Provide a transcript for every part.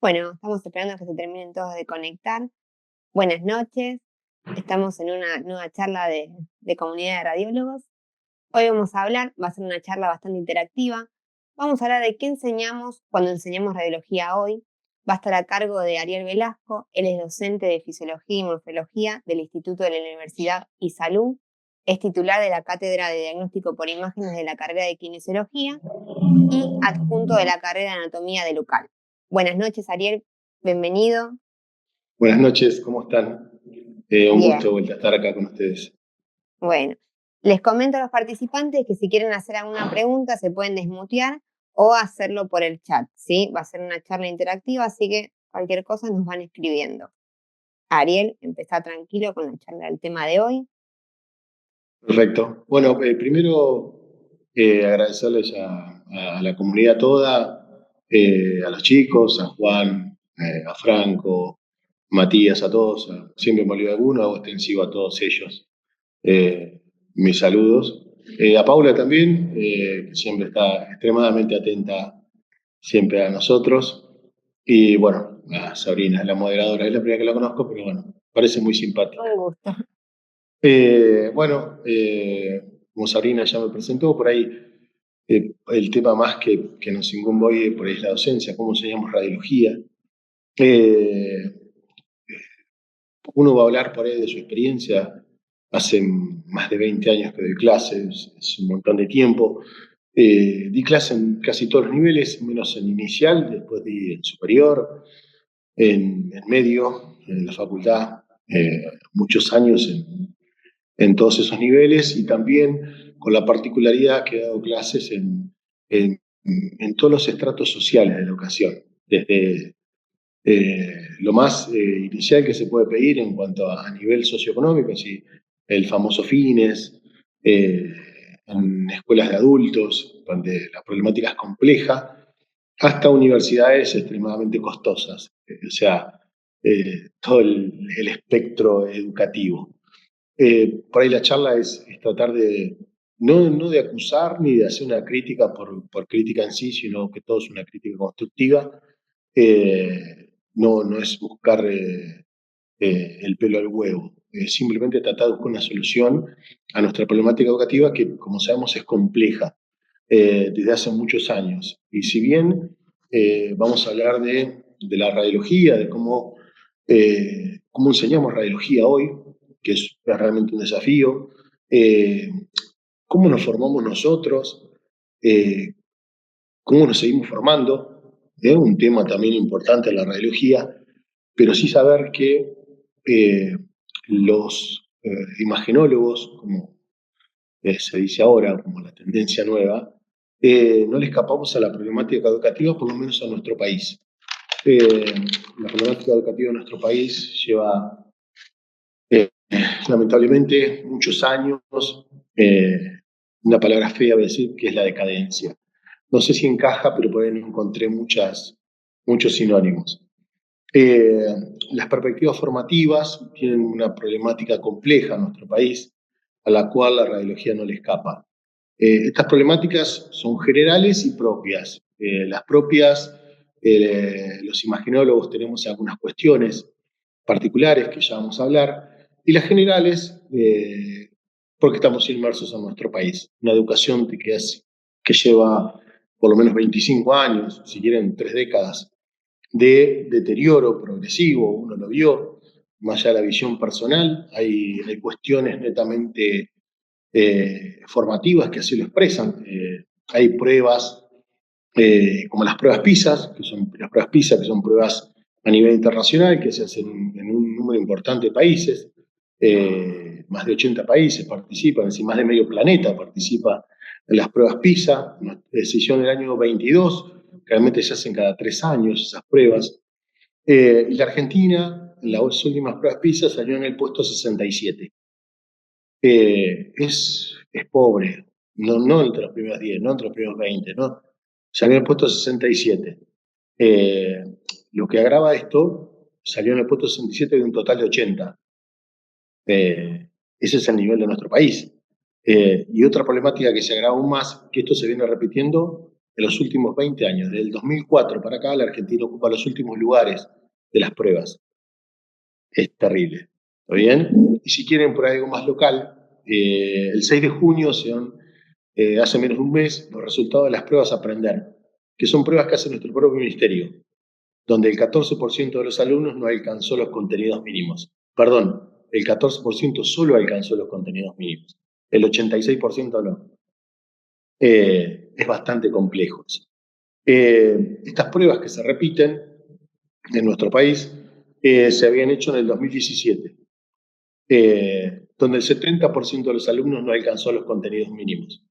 Bueno, estamos esperando que se terminen todos de conectar. Buenas noches. Estamos en una nueva charla de comunidad de radiólogos. Hoy vamos a hablar, va a ser una charla bastante interactiva. Vamos a hablar de qué enseñamos cuando enseñamos radiología hoy. Va a estar a cargo de Ariel Velasco. Él es docente de Fisiología y Morfología del Instituto de la Universidad y Salud. Es titular de la Cátedra de Diagnóstico por Imágenes de la carrera de Kinesiología y adjunto de la carrera de Anatomía de Local. Buenas noches, Ariel. Bienvenido. Buenas noches, ¿cómo están? Un Bien. gusto volver a estar acá con ustedes. Bueno, les comento a los participantes que si quieren hacer alguna pregunta se pueden desmutear o hacerlo por el chat, ¿sí? Va a ser una charla interactiva, así que cualquier cosa nos van escribiendo. Ariel, empezá tranquilo con la charla del tema de hoy. Perfecto. Bueno, primero agradecerles a la comunidad toda, a los chicos, a Juan, a Franco, Matías, a todos. Siempre me olvido de alguno, hago extensivo a todos ellos. Mis saludos. A Paula también, que siempre está extremadamente atenta siempre a nosotros. Y bueno, a Sabrina, la moderadora, es la primera que la conozco, pero bueno, parece muy simpática. Un gusto. Como Sabrina ya me presentó, por ahí el tema más que nos incumbe hoy por ahí es la docencia, cómo enseñamos radiología. Uno va a hablar por ahí de su experiencia. Hace más de 20 años que doy clases, es un montón de tiempo. Di clase en casi todos los niveles, menos en inicial, después di en superior, en medio, en la facultad, muchos años en todos esos niveles, y también con la particularidad que he dado clases en todos los estratos sociales de la educación, desde lo más inicial que se puede pedir en cuanto a nivel socioeconómico, así, el famoso FINES, en escuelas de adultos, donde la problemática es compleja, hasta universidades extremadamente costosas, o sea, todo el espectro educativo. Por ahí la charla es tratar de, no de acusar ni de hacer una crítica por crítica en sí, sino que todo es una crítica constructiva. No es buscar el pelo al huevo, simplemente tratar de buscar una solución a nuestra problemática educativa que, como sabemos, es compleja desde hace muchos años. Y si bien vamos a hablar de la radiología, de cómo enseñamos radiología hoy, que es realmente un desafío, cómo nos formamos nosotros, cómo nos seguimos formando, un tema también importante en la radiología, pero sí saber que los imagenólogos, como se dice ahora, como la tendencia nueva, no le escapamos a la problemática educativa, por lo menos en nuestro país. La problemática educativa en nuestro país lleva lamentablemente muchos años, una palabra fea voy a decir, que es la decadencia. No sé si encaja, pero por ahí no encontré muchos sinónimos. Las perspectivas formativas tienen una problemática compleja en nuestro país, a la cual la radiología no le escapa. Estas problemáticas son generales y propias. Las propias, los imaginólogos tenemos algunas cuestiones particulares que ya vamos a hablar, y las generales, porque estamos inmersos en nuestro país. Una educación que lleva por lo menos 25 años, si quieren 3 décadas, de deterioro progresivo, uno lo vio, más allá de la visión personal, hay cuestiones netamente formativas que así lo expresan. Hay pruebas como las pruebas PISA, que son pruebas a nivel internacional que se hacen en un número importante de países. Más de 80 países participan, es decir, más de medio planeta participa en las pruebas PISA. Se hicieron en el año 22, realmente se hacen cada 3 años esas pruebas. Y la Argentina, en las últimas pruebas PISA, salió en el puesto 67. Es pobre, no entre los primeros 10, no entre los primeros 20, ¿no? Salió en el puesto 67. Lo que agrava esto, salió en el puesto 67 de un total de 80. Ese es el nivel de nuestro país. Y otra problemática que se agrava aún más, que esto se viene repitiendo en los últimos 20 años. Desde el 2004 para acá, la Argentina ocupa los últimos lugares de las pruebas. Es terrible. ¿Está bien? Y si quieren por algo más local, el 6 de junio, hace menos de un mes, los resultados de las pruebas Aprender, que son pruebas que hace nuestro propio ministerio, donde el 14% de los alumnos no alcanzó los contenidos mínimos. Perdón, el 14% solo alcanzó los contenidos mínimos. El 86% no. Es bastante complejo eso. Estas pruebas que se repiten en nuestro país se habían hecho en el 2017, donde el 70% de los alumnos no alcanzó los contenidos mínimos.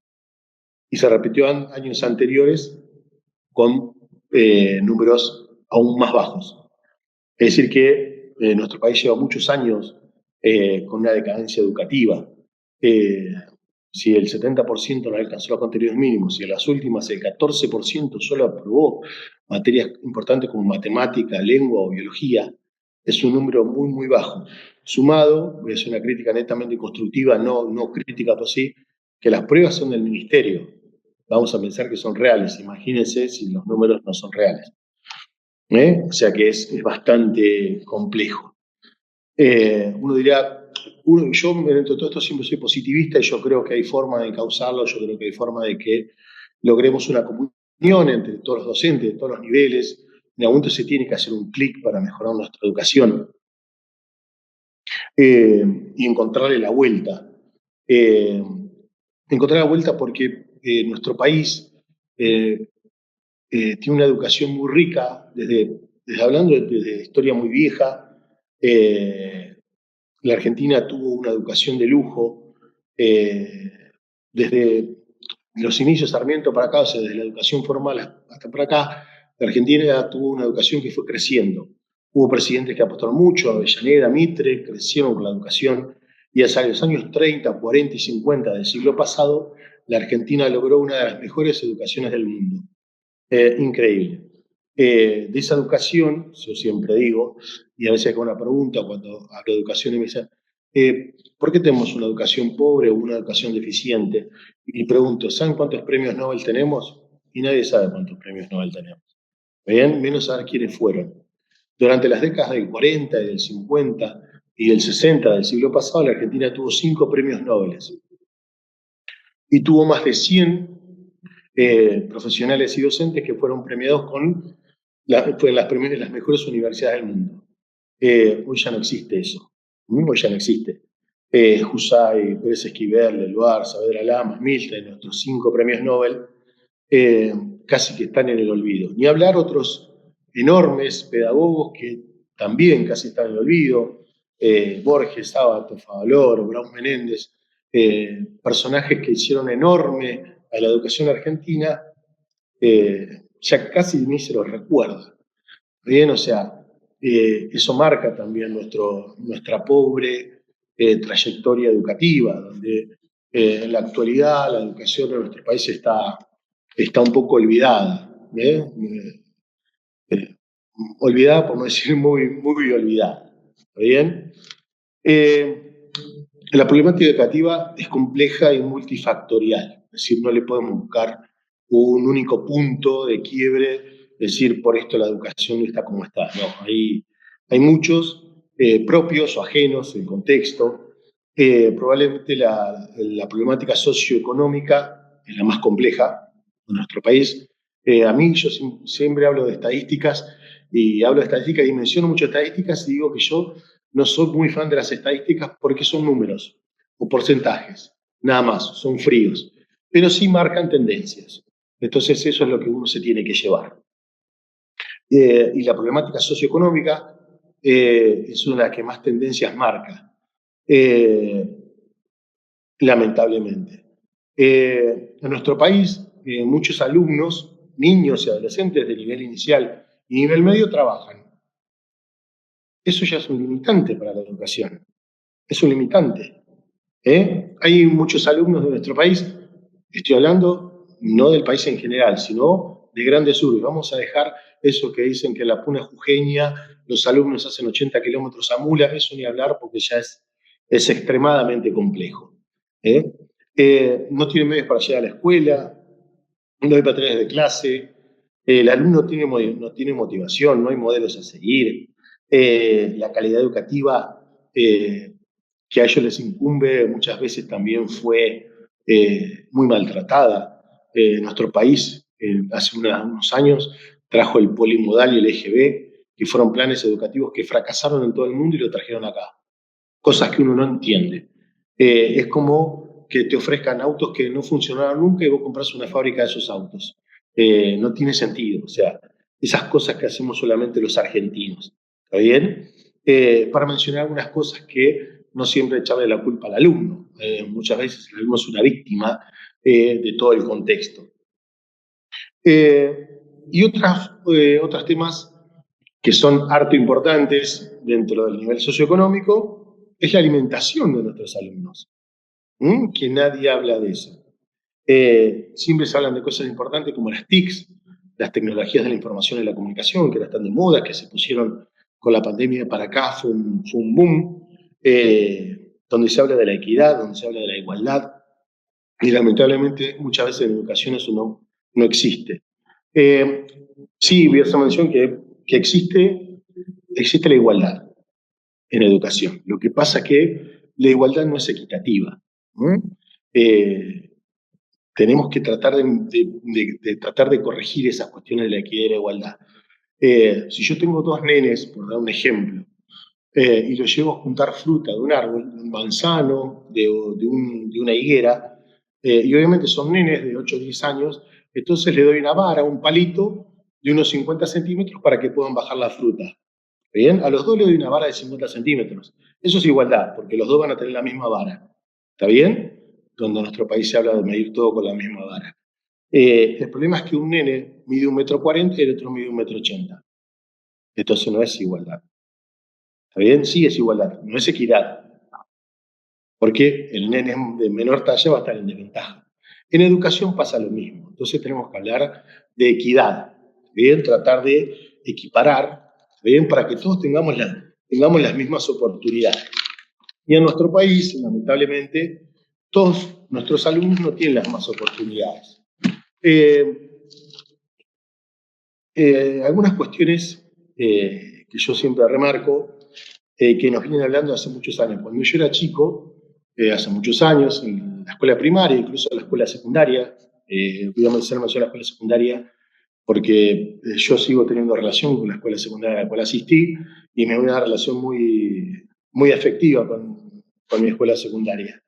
Y se repitió años anteriores con números aún más bajos. Es decir que nuestro país lleva muchos años con una decadencia educativa. Si el 70% no alcanzó los contenidos mínimos y en las últimas el 14% solo aprobó materias importantes como matemática, lengua o biología, es un número muy, muy bajo. Sumado, voy a hacer una crítica netamente constructiva, no crítica por sí, que las pruebas son del ministerio. Vamos a pensar que son reales. Imagínense si los números no son reales. O sea que es bastante complejo. Uno dirá, yo dentro de todo esto siempre soy positivista y yo creo que hay forma de encauzarlo, yo creo que hay forma de que logremos una comunión entre todos los docentes de todos los niveles. En algún momento se tiene que hacer un clic para mejorar nuestra educación y encontrarle la vuelta. Encontrar la vuelta porque nuestro país tiene una educación muy rica, hablando desde historia muy vieja. La Argentina tuvo una educación de lujo desde los inicios de Sarmiento para acá, o sea, desde la educación formal hasta para acá. La Argentina tuvo una educación que fue creciendo. Hubo presidentes que apostaron mucho, Avellaneda, Mitre, crecieron con la educación, y hacia los años 30, 40 y 50 del siglo pasado, la Argentina logró una de las mejores educaciones del mundo. Increíble. De esa educación, yo siempre digo, y a veces hago una pregunta cuando hablo de educación y me dicen, ¿por qué tenemos una educación pobre o una educación deficiente? Y pregunto, ¿saben cuántos premios Nobel tenemos? Y nadie sabe cuántos premios Nobel tenemos. ¿Bien? Menos saber quiénes fueron. Durante las décadas del 40 y del 50 y del 60 del siglo pasado, la Argentina tuvo 5 premios Nobel y tuvo más de 100 profesionales y docentes que fueron premiados con las mejores universidades del mundo. Hoy ya no existe eso. Hoy ya no existe. Husay, Pérez Esquivel, Leluar, Saavedra Lamas, Milton, nuestros 5 premios Nobel, casi que están en el olvido. Ni hablar otros enormes pedagogos que también casi están en el olvido. Borges, Sábato, Favaloro, Braun Menéndez, personajes que hicieron enorme a la educación argentina, ya casi ni se los recuerda. Bien, o sea, eso marca también nuestra pobre trayectoria educativa, donde en la actualidad la educación de nuestro país está un poco olvidada. Olvidada, por no decir muy, muy olvidada. ¿Está bien? La problemática educativa es compleja y multifactorial, es decir, no le podemos buscar un único punto de quiebre, decir por esto la educación no está como está. No, hay muchos propios o ajenos, el contexto. Probablemente la problemática socioeconómica es la más compleja de nuestro país. A mí yo siempre hablo de estadísticas y menciono mucho estadísticas y digo que yo no soy muy fan de las estadísticas porque son números o porcentajes, nada más, son fríos, pero sí marcan tendencias. Entonces eso es lo que uno se tiene que llevar. Y la problemática socioeconómica es una de las que más tendencias marca, lamentablemente. En nuestro país, muchos alumnos, niños y adolescentes de nivel inicial y nivel medio trabajan. Eso ya es un limitante para la educación. Es un limitante. Hay muchos alumnos de nuestro país, estoy hablando no del país en general, sino de grandes urbes. Vamos a dejar eso que dicen que en la Puna Jujeña los alumnos hacen 80 kilómetros a mula, eso ni hablar porque ya es extremadamente complejo. No tienen medios para llegar a la escuela, no hay patrones de clase, el alumno no tiene motivación, no hay modelos a seguir, la calidad educativa que a ellos les incumbe muchas veces también fue muy maltratada. Nuestro país hace unos años trajo el polimodal y el EGB, que fueron planes educativos que fracasaron en todo el mundo y lo trajeron acá. Cosas que uno no entiende. Es como que te ofrezcan autos que no funcionaron nunca y vos compras una fábrica de esos autos. No tiene sentido. O sea, esas cosas que hacemos solamente los argentinos. ¿Está bien? Para mencionar algunas cosas que no siempre echarle la culpa al alumno. Muchas veces el alumno es una víctima de todo el contexto. Y otros temas que son harto importantes dentro del nivel socioeconómico es la alimentación de nuestros alumnos. Que nadie habla de eso. Siempre se hablan de cosas importantes como las TICs, las tecnologías de la información y la comunicación, que ahora están de moda, que se pusieron con la pandemia para acá, fue un boom, donde se habla de la equidad, donde se habla de la igualdad, y lamentablemente muchas veces en educación eso no existe. Sí, voy a hacer mención que existe la igualdad en educación. Lo que pasa es que la igualdad no es equitativa. Tenemos que tratar tratar de corregir esas cuestiones de la equidad y la igualdad. Si yo tengo dos nenes, por dar un ejemplo, y los llevo a juntar fruta de un árbol, de un manzano, de una higuera, y obviamente son nenes de 8 o 10 años, entonces le doy una vara, un palito de unos 50 centímetros para que puedan bajar la fruta. ¿Bien? A los dos le doy una vara de 50 centímetros. Eso es igualdad, porque los dos van a tener la misma vara. ¿Está bien? Donde en nuestro país se habla de medir todo con la misma vara. El problema es que un nene mide 1,40 m y el otro mide 1,80 m. Entonces no es igualdad. ¿Está bien? Sí es igualdad, no es equidad. Porque el nene de menor talla va a estar en desventaja. En educación pasa lo mismo. Entonces tenemos que hablar de equidad. ¿Bien? Tratar de equiparar, ¿bien? Para que todos tengamos las mismas oportunidades. Y en nuestro país, lamentablemente, todos nuestros alumnos no tienen las mismas oportunidades. Algunas cuestiones que yo siempre remarco, que nos vienen hablando hace muchos años. Cuando yo era chico, hace muchos años, en la escuela primaria, incluso en la escuela secundaria, voy a mencionar la escuela secundaria porque yo sigo teniendo relación con la escuela secundaria a la cual asistí y me da una relación muy afectiva con mi escuela secundaria.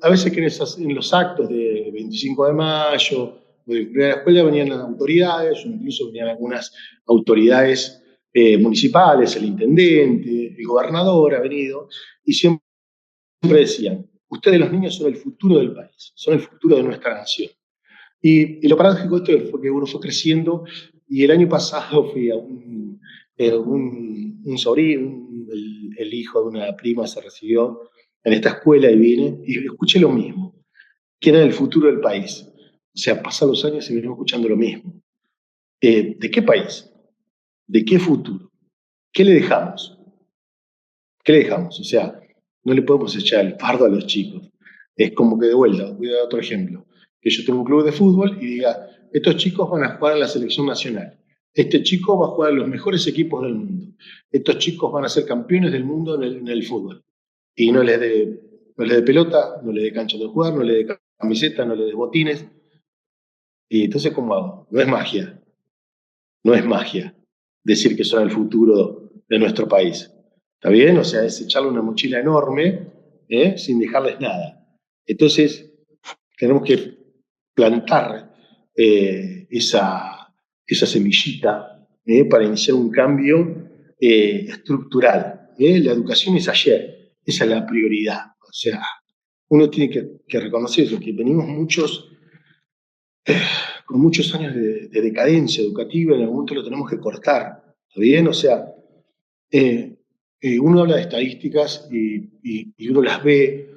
A veces que en los actos de 25 de mayo o de la escuela venían las autoridades, o incluso venían algunas autoridades municipales, el intendente, el gobernador ha venido, y siempre decían, ustedes los niños son el futuro del país, son el futuro de nuestra nación. Y lo paradójico de esto fue que uno fue creciendo y el año pasado fui a un sobrino, el hijo de una prima se recibió en esta escuela y vine y escuché lo mismo, que era el futuro del país. O sea, pasan los años y venimos escuchando lo mismo. ¿De qué país? ¿De qué futuro? ¿Qué le dejamos? ¿Qué le dejamos? O sea, no le podemos echar el fardo a los chicos. Es como que de vuelta, voy a dar otro ejemplo. Que yo tengo un club de fútbol y diga, estos chicos van a jugar en la selección nacional. Este chico va a jugar en los mejores equipos del mundo. Estos chicos van a ser campeones del mundo en el fútbol. Y no les dé pelota, no les dé cancha de jugar, no les dé camiseta, no les dé botines. Y entonces, ¿cómo hago? No es magia. No es magia decir que son el futuro de nuestro país. ¿Está bien? O sea, es echarle una mochila enorme sin dejarles nada. Entonces, tenemos que plantar esa semillita para iniciar un cambio estructural. La educación es ayer, esa es la prioridad. O sea, uno tiene que reconocer eso, que venimos con muchos años de decadencia educativa, en algún momento lo tenemos que cortar. ¿Está bien? O sea, uno habla de estadísticas y uno las ve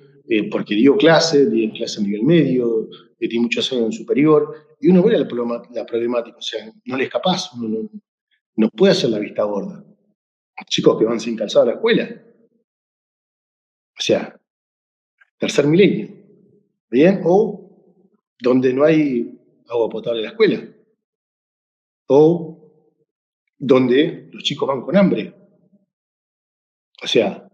porque di clase a nivel medio, di muchos años en superior, y uno ve la problemática, o sea, no le es capaz, uno no puede hacer la vista gorda. Chicos que van sin calzado a la escuela, o sea, tercer milenio, ¿bien? O donde no hay agua potable en la escuela, o donde los chicos van con hambre. O sea,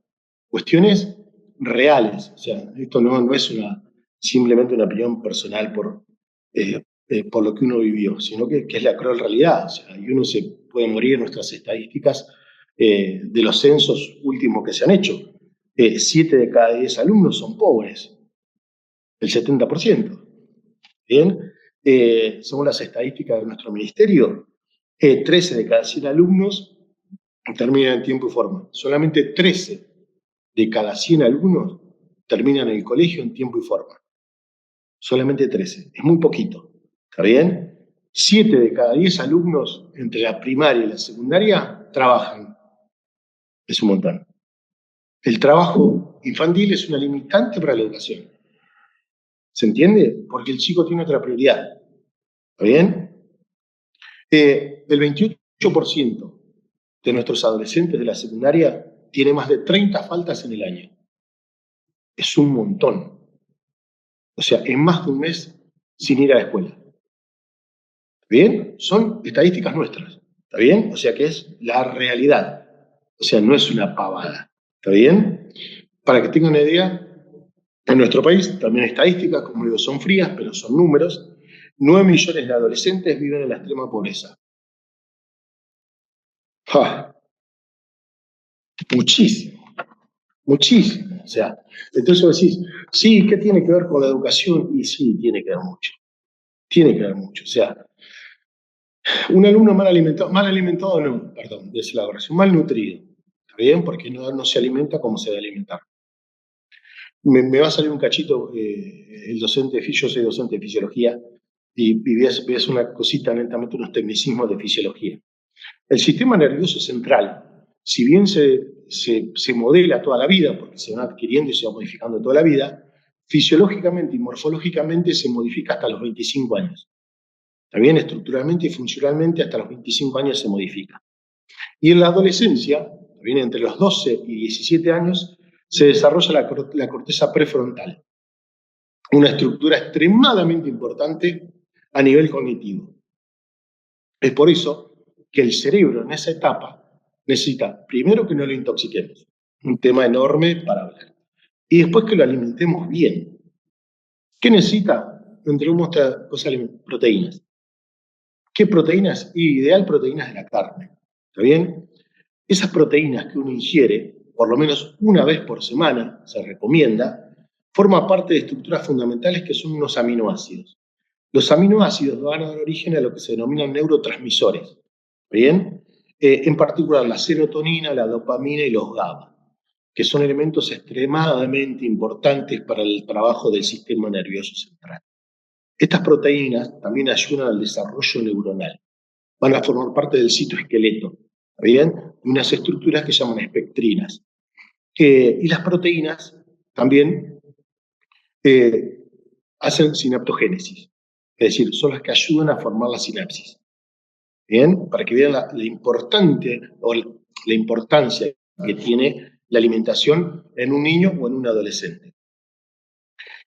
cuestiones reales. O sea, esto no es simplemente una opinión personal por lo que uno vivió, sino que es la cruel realidad. O sea, y uno se puede morir en nuestras estadísticas de los censos últimos que se han hecho. 7 de cada 10 alumnos son pobres, el 70%. Bien, según las estadísticas de nuestro ministerio, 13 de cada 100 alumnos terminan en tiempo y forma. Solamente 13 de cada 100 alumnos terminan el colegio en tiempo y forma. Solamente 13. Es muy poquito. ¿Está bien? 7 de cada 10 alumnos entre la primaria y la secundaria trabajan. Es un montón. El trabajo infantil es una limitante para la educación. ¿Se entiende? Porque el chico tiene otra prioridad. ¿Está bien? El 28% de nuestros adolescentes de la secundaria tiene más de 30 faltas en el año. Es un montón. O sea, es más de un mes sin ir a la escuela. ¿Bien? Son estadísticas nuestras. ¿Está bien? O sea que es la realidad. O sea, no es una pavada. ¿Está bien? Para que tengan una idea, en nuestro país también hay estadísticas, como digo, son frías, pero son números. 9 millones de adolescentes viven en la extrema pobreza. ¡Ja! Muchísimo. Muchísimo. O sea, entonces vos decís, sí, ¿qué tiene que ver con la educación? Y sí, tiene que ver mucho. Tiene que ver mucho. O sea, un alumno mal alimentado no, perdón, es la corrección, mal nutrido. ¿Está bien? Porque no se alimenta como se debe alimentar. Me va a salir un cachito, yo soy docente de fisiología, y ves una cosita, netamente unos tecnicismos de fisiología. El sistema nervioso central, si bien se modela toda la vida, porque se va adquiriendo y se va modificando toda la vida, fisiológicamente y morfológicamente se modifica hasta los 25 años. También estructuralmente y funcionalmente hasta los 25 años se modifica. Y en la adolescencia, también entre los 12 y 17 años, se desarrolla la corteza prefrontal, una estructura extremadamente importante a nivel cognitivo. Es por eso que el cerebro en esa etapa necesita, primero, que no lo intoxiquemos, un tema enorme para hablar, y después que lo alimentemos bien. ¿Qué necesita? Entre otras cosas, proteínas. ¿Qué proteínas? Ideal proteínas de la carne. ¿Está bien? Esas proteínas que uno ingiere, por lo menos una vez por semana, se recomienda, forma parte de estructuras fundamentales que son unos aminoácidos. Los aminoácidos van a dar origen a lo que se denominan neurotransmisores. ¿Bien? En particular la serotonina, la dopamina y los GABA, que son elementos extremadamente importantes para el trabajo del sistema nervioso central. Estas proteínas también ayudan al desarrollo neuronal. Van a formar parte del citoesqueleto, ¿bien? De unas estructuras que se llaman espectrinas. Y las proteínas también hacen sinaptogénesis, es decir, son las que ayudan a formar la sinapsis. ¿Bien? Para que vean la importancia que tiene la alimentación en un niño o en un adolescente.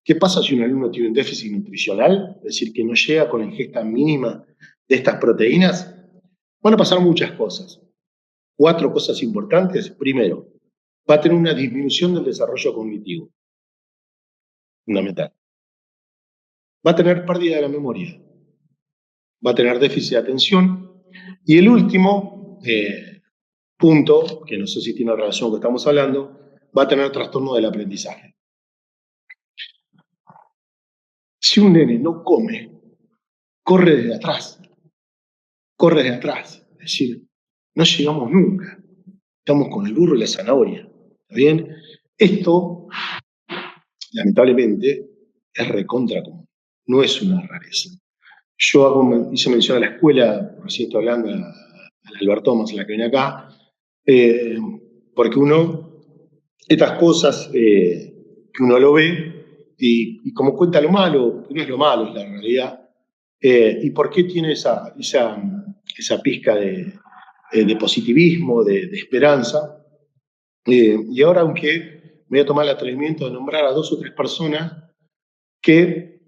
¿Qué pasa si un alumno tiene un déficit nutricional? Es decir, que no llega con la ingesta mínima de estas proteínas. Van a pasar muchas cosas. 4 cosas importantes. Primero, va a tener una disminución del desarrollo cognitivo. Fundamental. Va a tener pérdida de la memoria. Va a tener déficit de atención. Y el último punto, que no sé si tiene relación con lo que estamos hablando, va a tener trastorno del aprendizaje. Si un nene no come, corre desde atrás. Corre desde atrás. Es decir, no llegamos nunca. Estamos con el burro y la zanahoria. ¿Está bien? Esto, lamentablemente, es recontra común. No es una rareza. Yo hice mención a la escuela, recién estoy hablando, a la Albert Thomas, en la que viene acá, porque estas cosas que uno lo ve, y como cuenta lo malo, que no es lo malo, es la realidad, y por qué tiene esa pizca de positivismo, de esperanza. Y ahora, aunque me voy a tomar el atrevimiento de nombrar a 2 o 3 personas que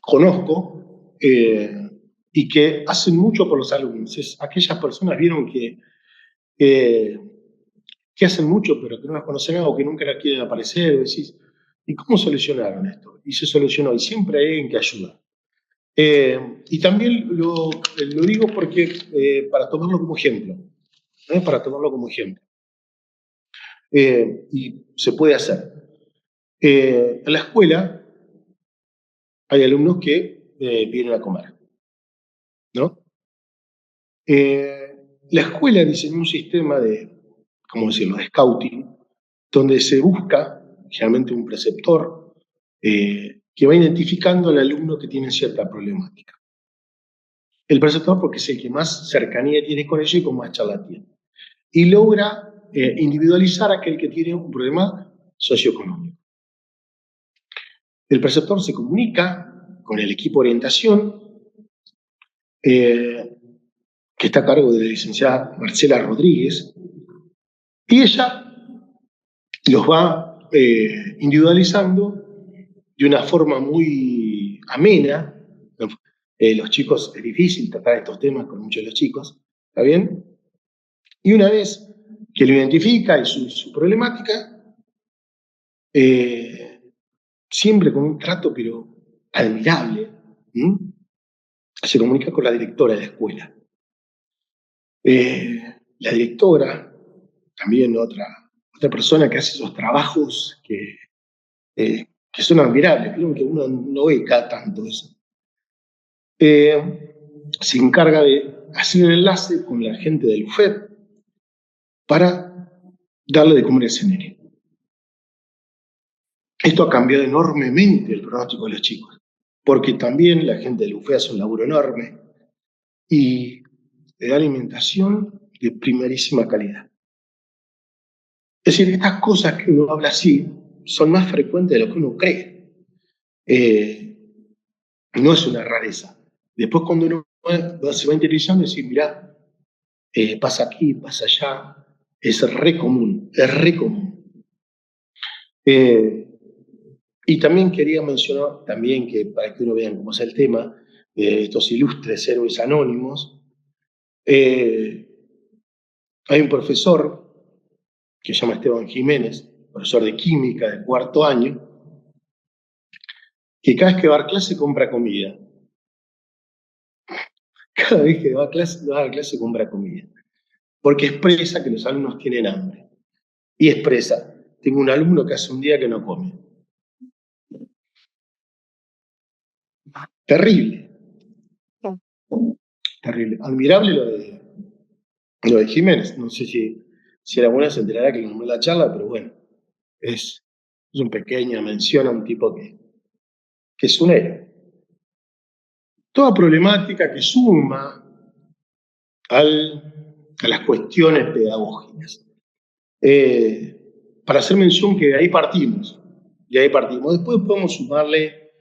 conozco y que hacen mucho por los alumnos. Es aquellas personas vieron que hacen mucho, pero que no las conocen o que nunca la quieren aparecer. Decís, ¿y cómo solucionaron esto? Y se solucionó, y siempre hay alguien que ayuda. Y también lo digo porque, para tomarlo como ejemplo, para tomarlo como ejemplo. Y se puede hacer. En la escuela hay alumnos que vienen a comer, ¿no? La escuela diseñó un sistema de, ¿cómo decirlo?, de scouting, donde se busca, generalmente un preceptor, que va identificando al alumno que tiene cierta problemática. El preceptor porque es el que más cercanía tiene con ellos y con más charla tiene. Y logra individualizar a aquel que tiene un problema socioeconómico. El preceptor se comunica con el equipo de orientación, que está a cargo de la licenciada Marcela Rodríguez, y ella los va individualizando de una forma muy amena. Los chicos, es difícil tratar estos temas con muchos de los chicos, ¿está bien? Y una vez que lo identifica y su problemática, siempre con un trato pero admirable, se comunica con la directora de la escuela. La directora, también otra persona que hace esos trabajos que son admirables, creo que uno no ve cada tanto eso. Se encarga de hacer el enlace con la gente del UFED para darle de comer a ese nene. Esto ha cambiado enormemente el pronóstico de los chicos, porque también la gente del UFED hace un laburo enorme y le da alimentación de primerísima calidad. Es decir, estas cosas que uno habla así son más frecuentes de lo que uno cree. No es una rareza. Después cuando uno se va interiorizando, decir, mirá, pasa aquí, pasa allá, es re común, es re común. Y también quería mencionar, también que para que uno vea cómo es el tema, estos ilustres héroes anónimos, hay un profesor que se llama Esteban Jiménez, profesor de química de 4º año, que cada vez que va a dar clase compra comida. Cada vez que va a dar clase compra comida. Porque expresa que los alumnos tienen hambre. Y expresa, tengo un alumno que hace un día que no come. Terrible. Terrible. Admirable lo de Jiménez. No sé si alguna se enterará que le nombré la charla, pero bueno, es una pequeña mención a un tipo que es un héroe. Toda problemática que suma a las cuestiones pedagógicas. Para hacer mención que de ahí partimos. Después podemos sumarle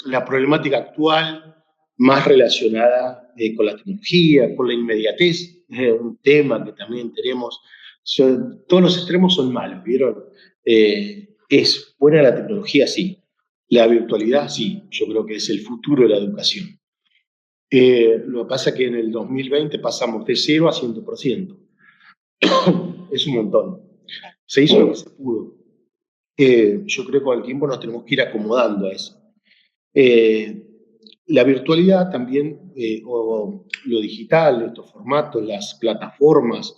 la problemática actual más relacionada con la tecnología, con la inmediatez, un tema que también tenemos. Todos los extremos son malos, ¿vieron? Es buena la tecnología, sí. La virtualidad, sí. Yo creo que es el futuro de la educación. Lo que pasa es que en el 2020 pasamos de 0 a 100%. Es un montón. Se hizo lo que se pudo. Yo creo que con el tiempo nos tenemos que ir acomodando a eso. La virtualidad también, o lo digital, estos formatos, las plataformas,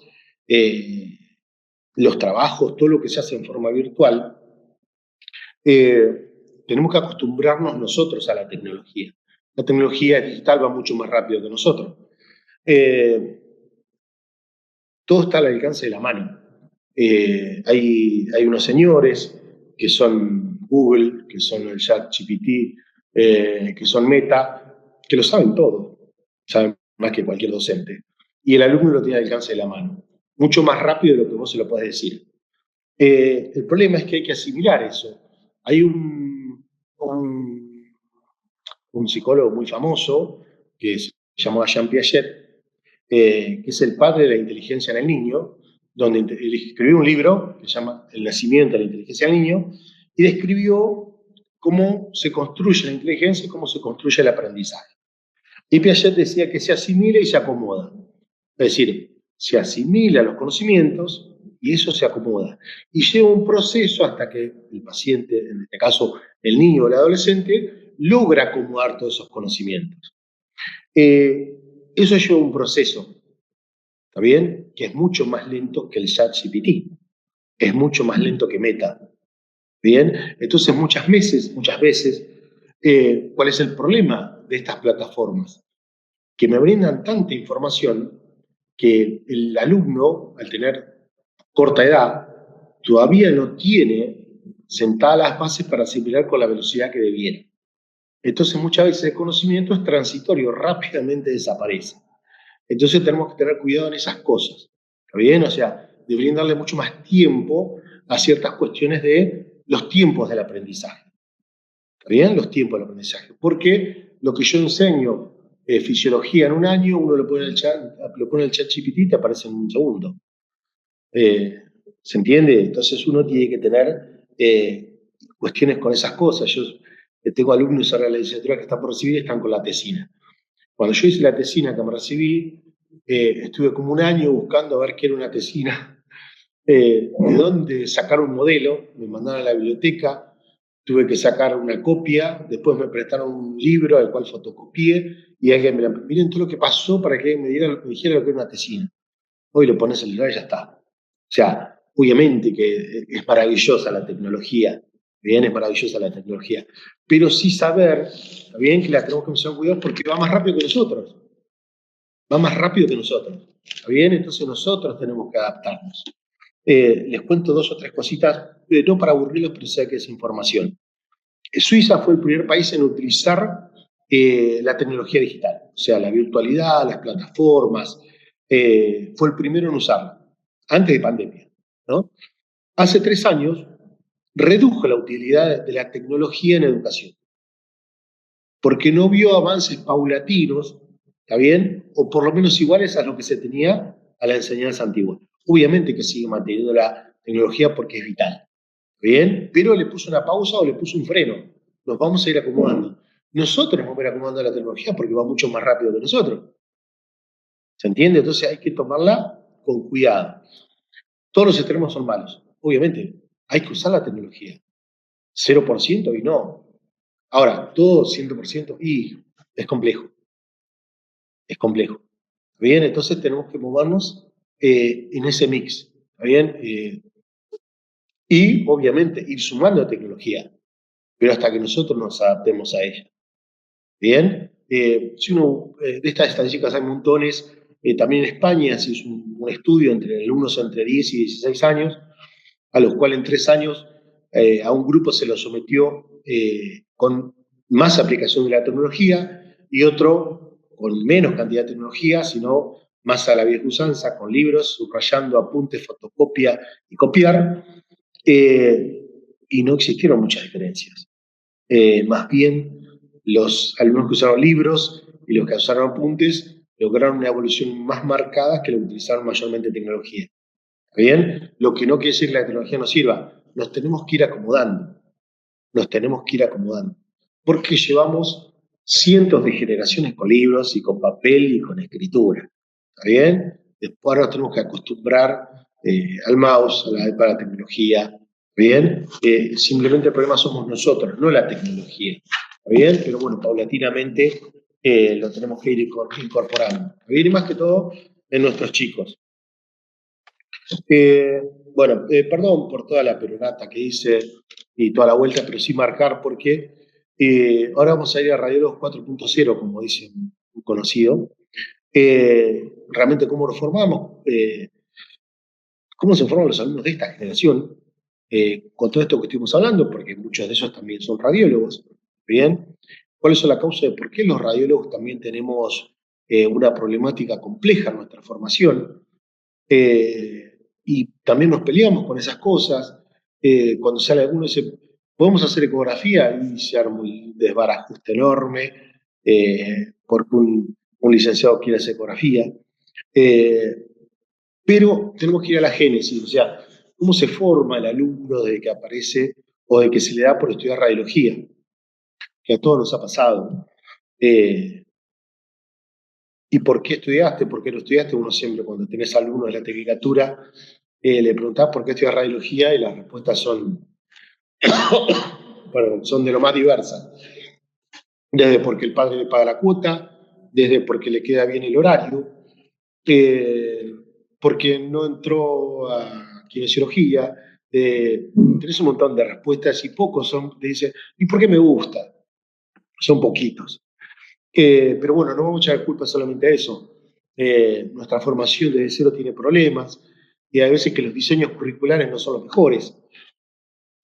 los trabajos, todo lo que se hace en forma virtual, tenemos que acostumbrarnos nosotros a la tecnología. La tecnología digital va mucho más rápido que nosotros. Todo está al alcance de la mano. Hay unos señores que son Google, que son el ChatGPT, que son Meta, que lo saben todo, saben más que cualquier docente. Y el alumno lo tiene al alcance de la mano, mucho más rápido de lo que vos se lo podés decir. El problema es que hay que asimilar eso. Hay un psicólogo muy famoso que se llamó Jean Piaget, que es el padre de la inteligencia en el niño, donde él escribió un libro que se llama El nacimiento de la inteligencia del niño, y describió cómo se construye la inteligencia y cómo se construye el aprendizaje. Y Piaget decía que se asimila y se acomoda. Es decir, se asimila los conocimientos y eso se acomoda. Y lleva un proceso hasta que el paciente, en este caso el niño o el adolescente, logra acomodar todos esos conocimientos. Eso lleva un proceso, ¿está bien? Que es mucho más lento que el ChatGPT. Es mucho más lento que Meta. ¿Bien? Entonces muchas veces, ¿cuál es el problema de estas plataformas? Que me brindan tanta información que el alumno, al tener corta edad, todavía no tiene sentadas las bases para asimilar con la velocidad que debiera. Entonces muchas veces el conocimiento es transitorio, rápidamente desaparece. Entonces tenemos que tener cuidado en esas cosas, ¿está bien? O sea, deberían darle mucho más tiempo a ciertas cuestiones de los tiempos del aprendizaje, ¿está bien? Los tiempos del aprendizaje. Porque lo que yo enseño, fisiología en un año, uno lo pone en el chat GPT y te aparece en un segundo. ¿Se entiende? Entonces uno tiene que tener cuestiones con esas cosas. Yo tengo alumnos ahora de la licenciatura que están por recibir y están con la tesina. Cuando yo hice la tesina que me recibí, estuve como un año buscando a ver qué era una tesina, de dónde sacar un modelo, me mandaron a la biblioteca, tuve que sacar una copia, después me prestaron un libro al cual fotocopié, y alguien me la... Miren todo lo que pasó para que me dijera lo que era una tesina. Hoy lo pones en el celular y ya está. O sea, obviamente que es maravillosa la tecnología, bien, es maravillosa la tecnología, pero sí saber, bien, que la tenemos que empezar a cuidar porque va más rápido que nosotros. Va más rápido que nosotros. ¿Está bien? Entonces nosotros tenemos que adaptarnos. Les cuento 2 o 3 cositas, no para aburrirlos, pero sé que es información. Suiza fue el primer país en utilizar la tecnología digital, o sea, la virtualidad, las plataformas, fue el primero en usarla, antes de pandemia, ¿no? Hace 3 años redujo la utilidad de la tecnología en educación, porque no vio avances paulatinos, ¿está bien? O por lo menos iguales a lo que se tenía a la enseñanza antigua. Obviamente que sigue manteniendo la tecnología porque es vital, ¿está bien? Pero le puso una pausa o le puso un freno. Nos vamos a ir acomodando. Nosotros nos vamos a ir acomodando a la tecnología porque va mucho más rápido que nosotros. ¿Se entiende? Entonces hay que tomarla con cuidado. Todos los extremos son malos. Obviamente, hay que usar la tecnología. 0% y no. Ahora, todo 100% y es complejo. Es complejo. ¿Bien? Entonces tenemos que movernos en ese mix. ¿Está bien? Y obviamente ir sumando tecnología, pero hasta que nosotros nos adaptemos a ella. ¿Bien? Si uno, de estas estadísticas hay montones, también en España se hizo un estudio entre alumnos entre 10 y 16 años, a los cuales en 3 años a un grupo se lo sometió con más aplicación de la tecnología y otro con menos cantidad de tecnología, sino más a la vieja usanza, con libros, subrayando, apuntes, fotocopia y copiar, y no existieron muchas diferencias. Más bien, los alumnos que usaron libros y los que usaron apuntes lograron una evolución más marcada que los que utilizaron mayormente tecnología. ¿Está bien? Lo que no quiere decir que la tecnología no sirva. Nos tenemos que ir acomodando. Nos tenemos que ir acomodando. Porque llevamos cientos de generaciones con libros y con papel y con escritura. ¿Está bien? Después ahora nos tenemos que acostumbrar al mouse, a la tecnología. ¿Está bien? Simplemente el problema somos nosotros, no la tecnología. ¿Está bien? Pero bueno, paulatinamente lo tenemos que ir incorporando. ¿Está bien? Y más que todo en nuestros chicos. Bueno, perdón por toda la peronata que hice y toda la vuelta, pero sí marcar porque ahora vamos a ir a Radiólogos 4.0, como dice un conocido. Realmente cómo nos formamos, cómo se forman los alumnos de esta generación, con todo esto que estuvimos hablando, porque muchos de ellos también son radiólogos, ¿bien? ¿Cuáles son las causas de por qué los radiólogos también tenemos una problemática compleja en nuestra formación? Y también nos peleamos con esas cosas. Cuando sale alguno dice, podemos hacer ecografía y se arma un desbarajuste enorme porque un licenciado quiere hacer ecografía. Pero tenemos que ir a la génesis, o sea, cómo se forma el alumno desde que aparece o de que se le da por estudiar radiología, que a todos nos ha pasado. ¿Y por qué estudiaste? ¿Por qué no estudiaste? Uno siempre, cuando tenés alumnos de la tecnicatura, le preguntás por qué estudias radiología y las respuestas son, perdón, son de lo más diversas. Desde porque el padre le paga la cuota, desde porque le queda bien el horario, porque no entró a kinesiología. Tenés un montón de respuestas y pocos te dicen, ¿y por qué me gusta? Son poquitos. Pero bueno, no vamos a echar culpa solamente a eso. Nuestra formación desde cero tiene problemas y hay veces que los diseños curriculares no son los mejores.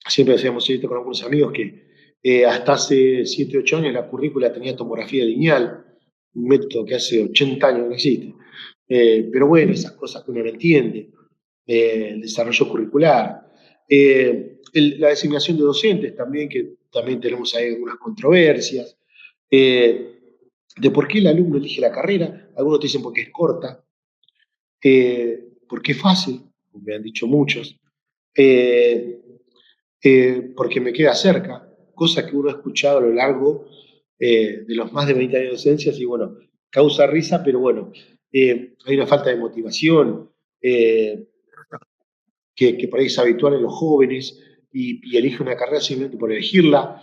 Siempre hacíamos esto con algunos amigos que hasta hace 7, 8 años la currícula tenía tomografía lineal, un método que hace 80 años no existe. Pero bueno, esas cosas que uno no entiende, el desarrollo curricular, la designación de docentes también, que también tenemos ahí algunas controversias, de por qué el alumno elige la carrera. Algunos te dicen porque es corta, porque es fácil, me han dicho muchos, eh, porque me queda cerca, cosa que uno ha escuchado a lo largo de los más de 20 años de docencia, y bueno, causa risa, pero bueno, hay una falta de motivación que por ahí es habitual en los jóvenes y elige una carrera simplemente por elegirla,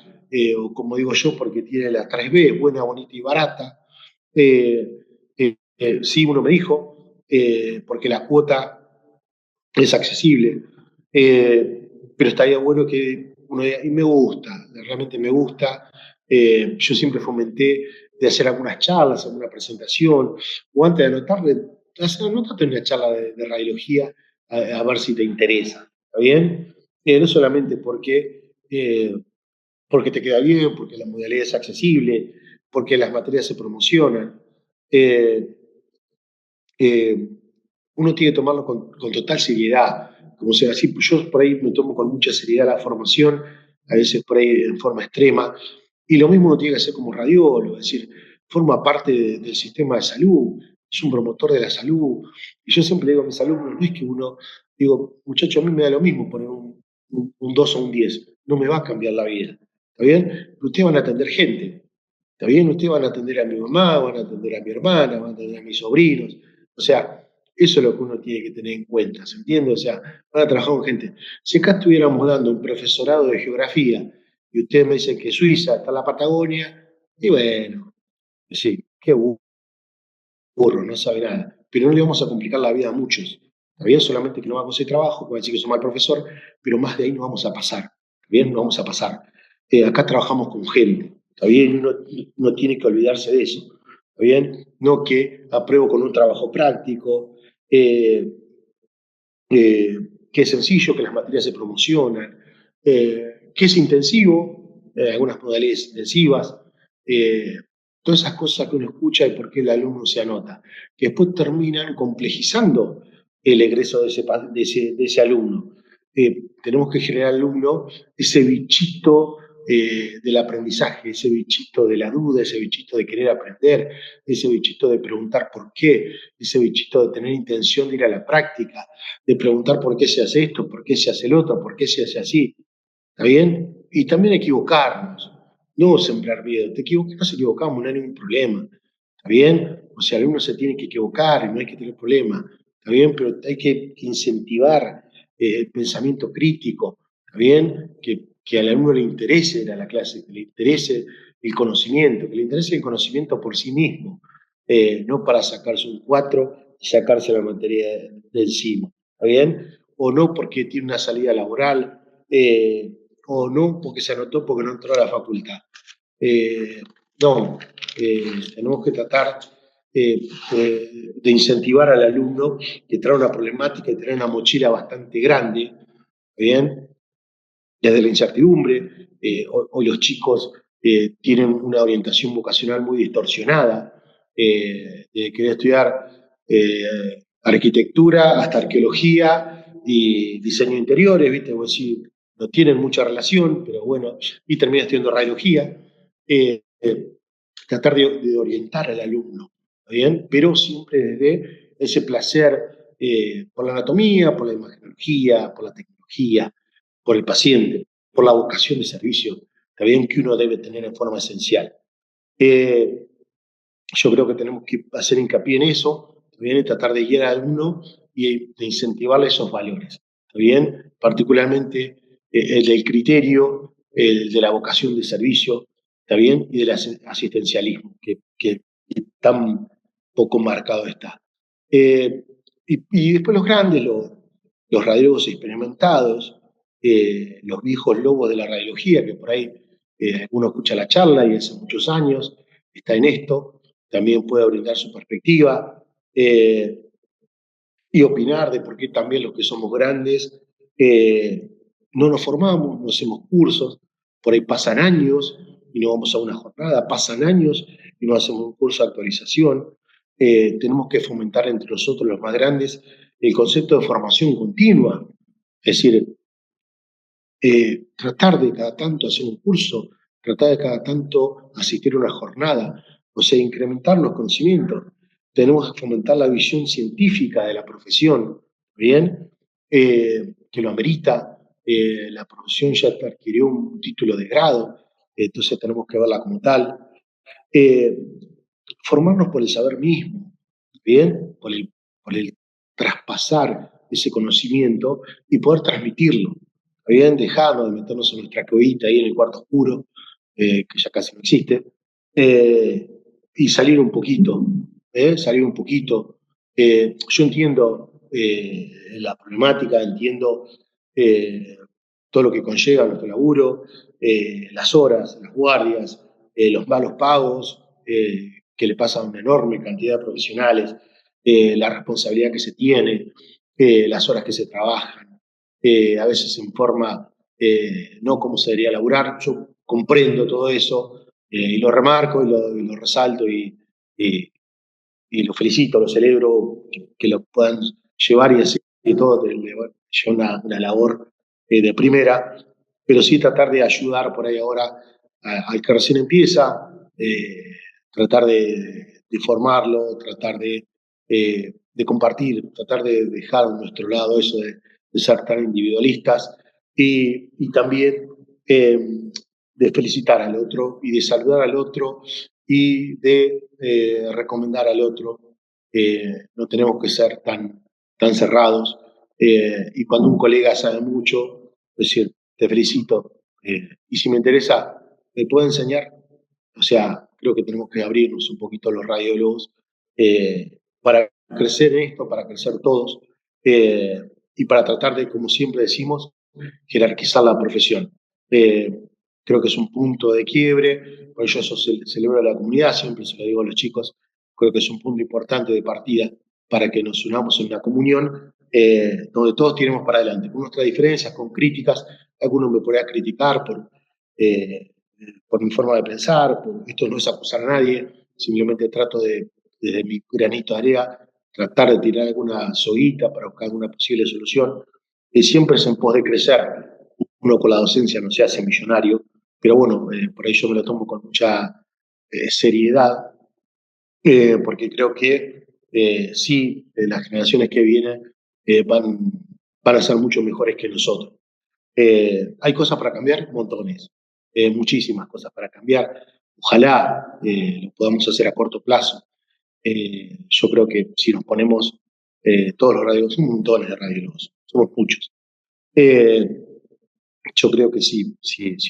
o como digo yo, porque tiene las 3B, buena, bonita y barata. Sí, uno me dijo, porque la cuota es accesible, pero estaría bueno que uno diga, y me gusta, realmente me gusta. Yo siempre fomenté de hacer algunas charlas, alguna presentación, o antes de anotarle, anotate una charla de radiología a ver si te interesa, ¿está bien? No solamente porque te queda bien, porque la modalidad es accesible, porque las materias se promocionan. Eh, eh, Uno tiene que tomarlo con total seriedad. Como sea, así, yo por ahí me tomo con mucha seriedad la formación, a veces por ahí en forma extrema, y lo mismo uno tiene que hacer como radiólogo, es decir, forma parte del sistema de salud, es un promotor de la salud. Y yo siempre digo a mis alumnos, no es que uno, digo, muchacho, a mí me da lo mismo poner un 2 o un 10, no me va a cambiar la vida, ¿está bien? Pero ustedes van a atender gente, ¿está bien? Ustedes van a atender a mi mamá, van a atender a mi hermana, van a atender a mis sobrinos, o sea, eso es lo que uno tiene que tener en cuenta, ¿se entiende? O sea, van a trabajar con gente. Si acá estuviéramos dando un profesorado de geografía y ustedes me dicen que Suiza está en la Patagonia, y bueno, sí, qué burro, no sabe nada. Pero no le vamos a complicar la vida a muchos. Está bien, solamente que no va a conseguir trabajo, que va a decir que soy mal profesor, pero más de ahí no vamos a pasar. ¿Está bien? No vamos a pasar. Acá trabajamos con gente. ¿Está bien? Uno tiene que olvidarse de eso. ¿Está bien? No que apruebo con un trabajo práctico, eh, que es sencillo, que las materias se promocionan, que es intensivo, algunas modalidades intensivas, todas esas cosas que uno escucha y por qué el alumno se anota, que después terminan complejizando el egreso de ese alumno. Tenemos que generar al alumno ese bichito del aprendizaje, ese bichito de la duda, ese bichito de querer aprender, ese bichito de preguntar por qué, ese bichito de tener intención de ir a la práctica, de preguntar por qué se hace esto, por qué se hace el otro, por qué se hace así. ¿Está bien? Y también equivocarnos, no sembrar miedo. Te equivocas, nos equivocamos, no hay ningún problema. ¿Está bien? O sea, el alumno se tiene que equivocar y no hay que tener problema. ¿Está bien? Pero hay que incentivar el pensamiento crítico. ¿Está bien? Que al alumno le interese ir a la clase, que le interese el conocimiento, que le interese el conocimiento por sí mismo, no para sacarse un 4 y sacarse la materia de encima. ¿Está bien? O no porque tiene una salida laboral, o no porque se anotó porque no entró a la facultad. No, tenemos que tratar de incentivar al alumno que trae una problemática y trae una mochila bastante grande, ¿bien? Desde la incertidumbre, hoy los chicos tienen una orientación vocacional muy distorsionada, de querer estudiar arquitectura hasta arqueología y diseño de interiores, ¿viste? Vos decís, no tienen mucha relación, pero bueno, y termina estudiando radiología. Eh, eh, Tratar de orientar al alumno, ¿bien? Pero siempre desde ese placer por la anatomía, por la imagenología, por la tecnología, por el paciente. por la vocación de servicio, también que uno debe tener en forma esencial. Yo creo que tenemos que hacer hincapié en eso, también en tratar de guiar a uno y de incentivarle esos valores, ¿está bien? Particularmente el del criterio, el de la vocación de servicio, ¿está bien? Y del asistencialismo, que tan poco marcado está. Y después los grandes, los radiólogos experimentados, los viejos lobos de la radiología, que por ahí uno escucha la charla y hace muchos años está en esto, también puede brindar su perspectiva y opinar de por qué también los que somos grandes no nos formamos, no hacemos cursos, por ahí pasan años y no vamos a una jornada, pasan años y no hacemos un curso de actualización. Tenemos que fomentar entre nosotros, los más grandes, el concepto de formación continua, es decir, tratar de cada tanto hacer un curso, tratar de cada tanto asistir a una jornada, o sea, incrementar los conocimientos. Tenemos que fomentar la visión científica de la profesión, ¿bien? Que lo amerita. La profesión ya adquirió un título de grado, entonces tenemos que verla como tal. Eh, Formarnos por el saber mismo, ¿bien? Por el traspasar ese conocimiento y poder transmitirlo. Bien, dejarnos de meternos en nuestra cuevita ahí en el cuarto oscuro, que ya casi no existe, eh, y salir un poquito, salir un poquito. Yo entiendo la problemática, entiendo todo lo que conlleva nuestro laburo, las horas, las guardias, los malos pagos que le pasa a una enorme cantidad de profesionales, la responsabilidad que se tiene, las horas que se trabajan, a veces en forma no como se debería laburar. Yo comprendo todo eso y lo remarco y lo resalto y lo felicito, lo celebro, que lo puedan llevar y hacer y todo, lleva una labor de primera, pero sí tratar de ayudar por ahí ahora al que recién empieza, tratar de formarlo, tratar de compartir, tratar de dejar a nuestro lado eso de ser tan individualistas y también eh, de felicitar al otro y de saludar al otro y de recomendar al otro. No tenemos que ser tan cerrados. Y cuando un colega sabe mucho, es decir, te felicito. Y si me interesa, me puede enseñar. O sea, creo que tenemos que abrirnos un poquito los radiólogos para crecer en esto, para crecer todos y para tratar de, como siempre decimos, jerarquizar la profesión. Eh, Creo que es un punto de quiebre, por eso celebro a la comunidad, siempre se lo digo a los chicos, creo que es un punto importante de partida para que nos unamos en una comunión donde todos tiremos para adelante, con nuestras diferencias, con críticas. Algunos me podrían criticar por mi forma de pensar, esto no es acusar a nadie, simplemente trato de, desde mi granito de arena, tratar de tirar alguna soguita para buscar alguna posible solución. Siempre es en pos de crecer. Uno con la docencia no se hace millonario, pero bueno, por ahí yo me lo tomo con mucha seriedad, porque creo que sí, las generaciones que vienen van a ser mucho mejores que nosotros. Hay cosas para cambiar, montones, muchísimas cosas para cambiar. Ojalá lo podamos hacer a corto plazo. Yo creo que si nos ponemos todos los radiólogos, son montones de radiólogos, somos muchos. Eh, yo creo que si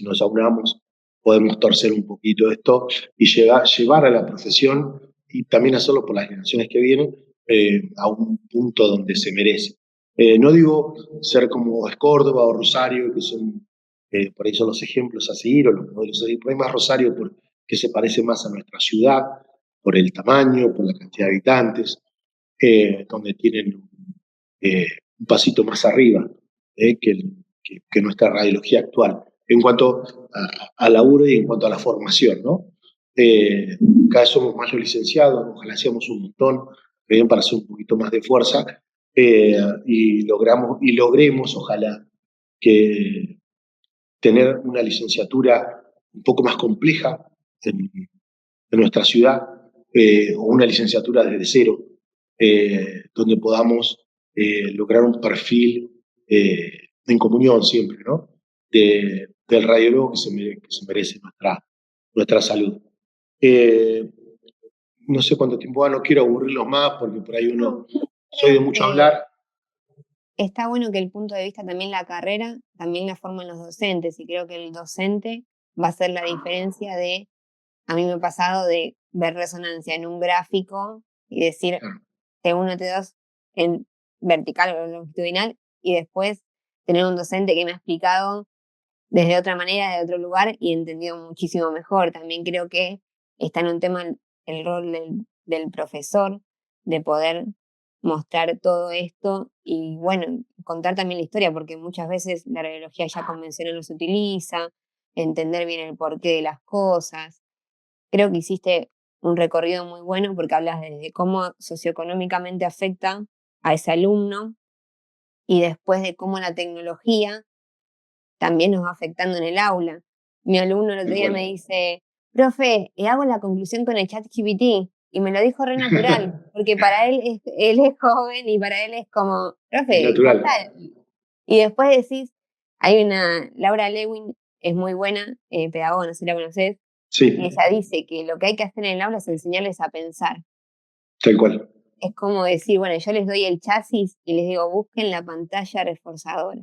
nos aunamos, podemos torcer un poquito esto y llevar a la profesión y también hacerlo por las generaciones que vienen a un punto donde se merece. No digo ser como es Córdoba o Rosario, que son, por ahí son los ejemplos a seguir o los modelos a seguir, por ahí más Rosario porque se parece más a nuestra ciudad, por el tamaño, por la cantidad de habitantes, donde tienen un pasito más arriba que nuestra radiología actual, en cuanto a laburo y en cuanto a la formación, ¿no? Cada vez somos más los licenciados, ojalá seamos un montón, bien para hacer un poquito más de fuerza, y logremos, ojalá, que tener una licenciatura un poco más compleja en nuestra ciudad, o una licenciatura desde cero, donde podamos lograr un perfil en comunión siempre, ¿no? del radiólogo que se merece nuestra salud. No sé cuánto tiempo va, no quiero aburrirlos más porque por ahí uno, soy de Creo mucho que hablar. está bueno que el punto de vista también la carrera, también la forman los docentes y creo que el docente va a ser la diferencia de, a mí me ha pasado de ver resonancia en un gráfico y decir T1, T2 en vertical o longitudinal y después tener un docente que me ha explicado desde otra manera, de otro lugar y entendido muchísimo mejor. También creo que está en un tema el rol del profesor de poder mostrar todo esto y bueno, contar también la historia, porque muchas veces la radiología ya convencional no se utiliza, entender bien el porqué de las cosas. Creo que hiciste un recorrido muy bueno porque hablas desde cómo socioeconómicamente afecta a ese alumno y después de cómo la tecnología también nos va afectando en el aula. Mi alumno el otro día me dice, profe, hago la conclusión con el chat GPT y me lo dijo re natural, porque para él es joven y para él es como, profe, ya Natural. está. Y después decís, hay una, Laura Lewin es muy buena, pedagoga, no sé si la conoces, y Sí, ella dice que lo que hay que hacer en el aula es enseñarles a pensar. tal cual. Es como decir, bueno, yo les doy el chasis y les digo, busquen la pantalla reforzadora.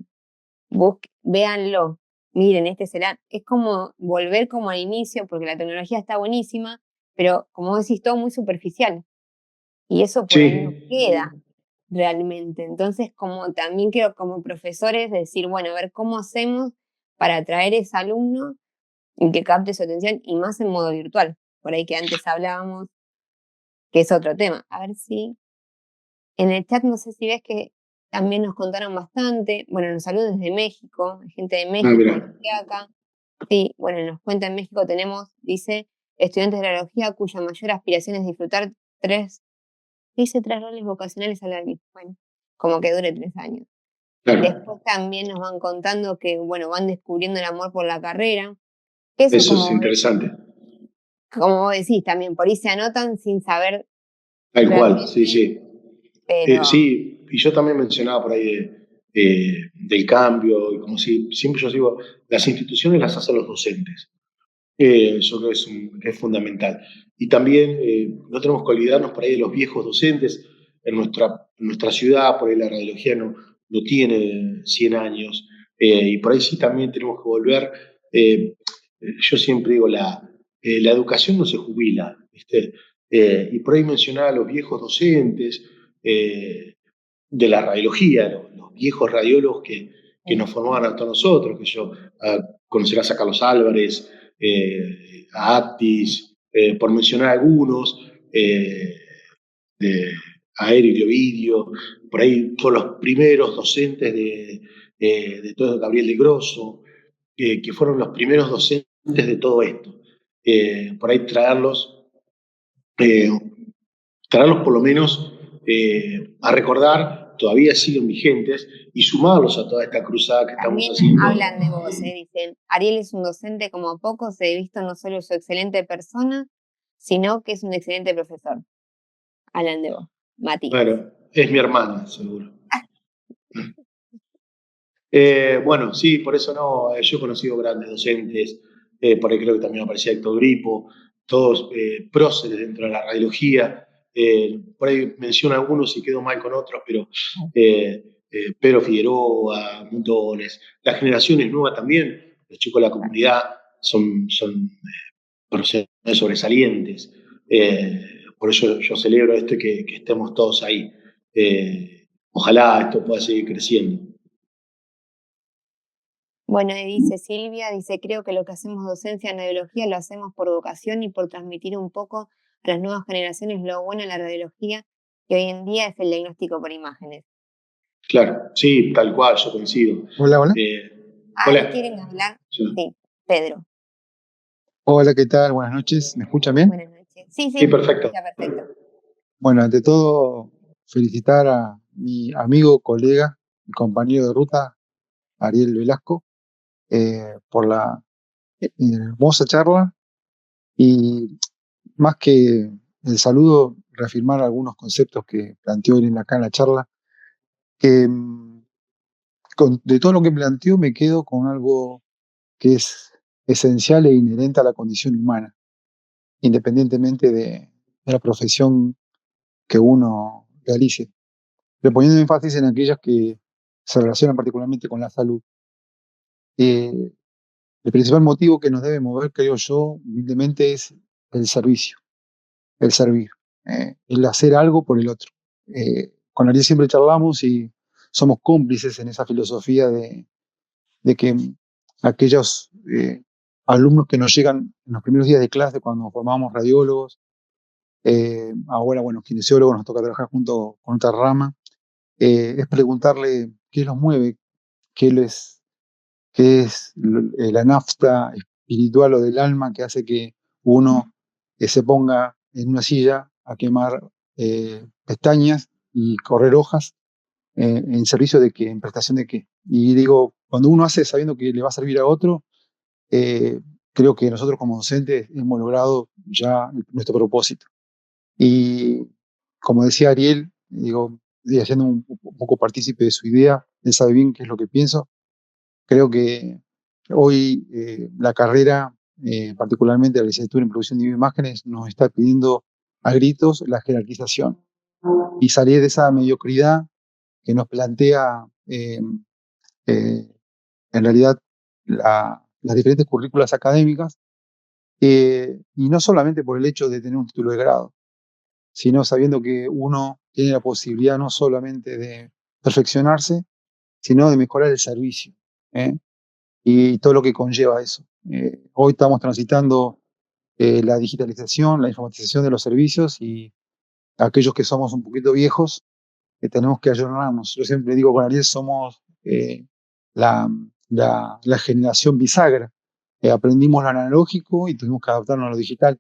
Véanlo, miren, este será, es como volver como al inicio, porque la tecnología está buenísima, pero como decís, todo muy superficial, y eso por ahí no Sí, queda realmente. Entonces, como también quiero como profesores decir, bueno, a ver cómo hacemos para atraer a ese alumno y que capte su atención, y más en modo virtual, por ahí que antes hablábamos, que es otro tema. A ver si en el chat no sé si ves que también nos contaron bastante. Bueno, nos saludan desde México, hay gente de México, de mira, acá. Sí, bueno, nos cuenta en México tenemos, dice, estudiantes de radiología cuya mayor aspiración es disfrutar tres roles vocacionales al año. Bueno, como que dure 3 años. claro, Después también nos van contando que, bueno, van descubriendo el amor por la carrera. Que eso, eso es interesante. como vos decís, también por ahí se anotan sin saber Tal cual, sí, realmente, sí. pero Sí, y yo también mencionaba por ahí del cambio, y como si siempre yo digo, las instituciones las hacen los docentes. Yo creo que que es fundamental. Y también no tenemos que olvidarnos por ahí de los viejos docentes. En nuestra ciudad, por ahí la radiología no tiene 100 años. Y por ahí sí también tenemos que volver. Yo siempre digo, la educación no se jubila, ¿viste? Y por ahí mencionaba a los viejos docentes de la radiología, los viejos radiólogos que nos formaban a todos nosotros, que yo conocerás a Carlos Álvarez, a Aptis, por mencionar algunos, de, a Eric Ovidio, por ahí todos los primeros docentes de todo Gabriel de Grosso, que fueron los primeros docentes de todo esto. Por ahí eh, traerlos por lo menos a recordar, todavía siguen vigentes, y sumarlos a toda esta cruzada que estamos también haciendo. hablan de vos, dicen, Ariel es un docente como pocos, he visto no solo su excelente persona, sino que es un excelente profesor. Hablan de vos, Matías. Bueno, es mi hermana, seguro. Bueno, sí, por eso no, yo he conocido grandes docentes, por ahí creo que también aparecía Héctor Gripo, todos próceres dentro de la radiología. Por ahí menciono algunos y quedo mal con otros, pero Pedro Figueroa, montones. Las generaciones nuevas también, los chicos de la comunidad son profesionales sobresalientes. Por eso yo celebro esto y que estemos todos ahí. Ojalá esto pueda seguir creciendo. Bueno, y dice Silvia, dice, creo que lo que hacemos docencia en radiología lo hacemos por vocación y por transmitir un poco a las nuevas generaciones lo bueno de la radiología, que hoy en día es el diagnóstico por imágenes. Claro, sí, tal cual, yo coincido. Hola, hola. Ahí Hola. quieren hablar, Sí, sí, Pedro. Hola, ¿qué tal? Buenas noches. ¿Me escuchan bien? Buenas noches. Sí, sí, sí, se perfecto. escucha perfecto. Bueno, ante todo, felicitar a mi amigo, colega y compañero de ruta, Ariel Velasco, por la hermosa charla y más que el saludo, reafirmar algunos conceptos que planteó él acá en la charla, que de todo lo que planteó me quedo con algo que es esencial e inherente a la condición humana, independientemente de la profesión que uno realice, pero poniendo énfasis en aquellas que se relacionan particularmente con la salud. Eh, el principal motivo que nos debe mover, creo yo, humildemente, es el servicio, el servir, el hacer algo por el otro. Con Ariel siempre charlamos y somos cómplices en esa filosofía de que aquellos alumnos que nos llegan en los primeros días de clase cuando formamos radiólogos, ahora, bueno, kinesiólogos, nos toca trabajar junto con otra rama, es preguntarle qué los mueve, qué les, qué es la nafta espiritual o del alma que hace que uno se ponga en una silla a quemar pestañas y correr hojas en servicio de qué, en prestación de qué. Y digo, cuando uno hace sabiendo que le va a servir a otro, eh, creo que nosotros como docentes hemos logrado ya nuestro propósito. Y como decía Ariel, digo, y haciendo un poco partícipe de su idea, él sabe bien qué es lo que pienso. Creo que hoy la carrera, particularmente la licenciatura en producción de imágenes, nos está pidiendo a gritos la jerarquización y salir de esa mediocridad que nos plantea eh, en realidad las diferentes currículas académicas, y no solamente por el hecho de tener un título de grado, sino sabiendo que uno tiene la posibilidad no solamente de perfeccionarse, sino de mejorar el servicio, ¿eh? Y todo lo que conlleva eso. Hoy estamos transitando la digitalización, la informatización de los servicios, y aquellos que somos un poquito viejos, tenemos que ayornarnos. Yo siempre digo, con Ariel somos la, la generación bisagra. Aprendimos lo analógico y tuvimos que adaptarnos a lo digital.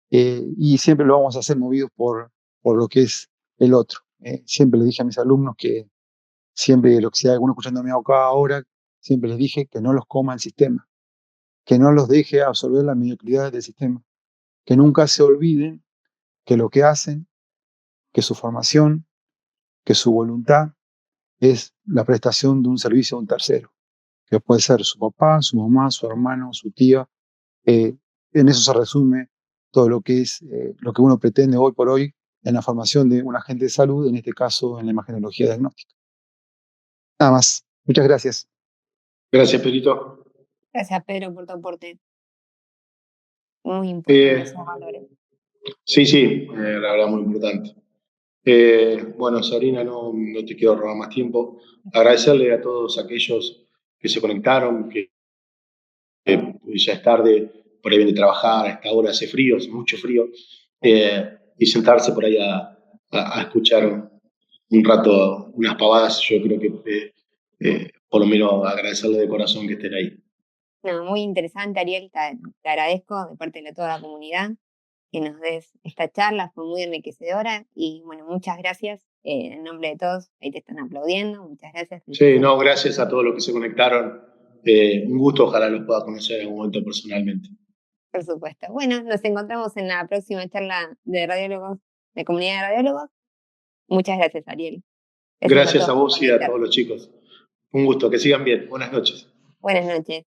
Y siempre lo vamos a hacer movidos por lo que es el otro. Siempre le dije a mis alumnos que siempre, lo que si hay alguno escuchándome acá ahora, siempre les dije que no los coma el sistema, que no los deje absorber la mediocridad del sistema, que nunca se olviden que lo que hacen, que su formación, que su voluntad es la prestación de un servicio a un tercero, que puede ser su papá, su mamá, su hermano, su tía. En eso se resume todo lo que es lo que uno pretende hoy por hoy en la formación de un agente de salud, en este caso en la imagenología diagnóstica. Nada más. Muchas gracias. Gracias, Perito. Gracias, Pedro, por tu aporte. Muy importante esos valores. Sí, la verdad muy importante. Bueno, Sabrina, no te quiero robar más tiempo. Agradecerle a todos aquellos que se conectaron, que ya es tarde, por ahí viene de trabajar, a esta hora hace frío, hace mucho frío, y sentarse por ahí a escuchar un rato unas pavadas. Yo creo que por lo menos agradecerle de corazón que estén ahí. No, muy interesante, Ariel, te agradezco de parte de toda la comunidad que nos des esta charla, fue muy enriquecedora y bueno, muchas gracias en nombre de todos, ahí te están aplaudiendo, muchas gracias. Sí, no, gracias a todos los que se conectaron. Un gusto, ojalá los pueda conocer en algún momento personalmente. Por supuesto. Bueno, nos encontramos en la próxima charla de radiólogos, de comunidad de radiólogos. Muchas gracias, Ariel. Gracias a vos y a todos los chicos. Un gusto, que sigan bien. Buenas noches. Buenas noches.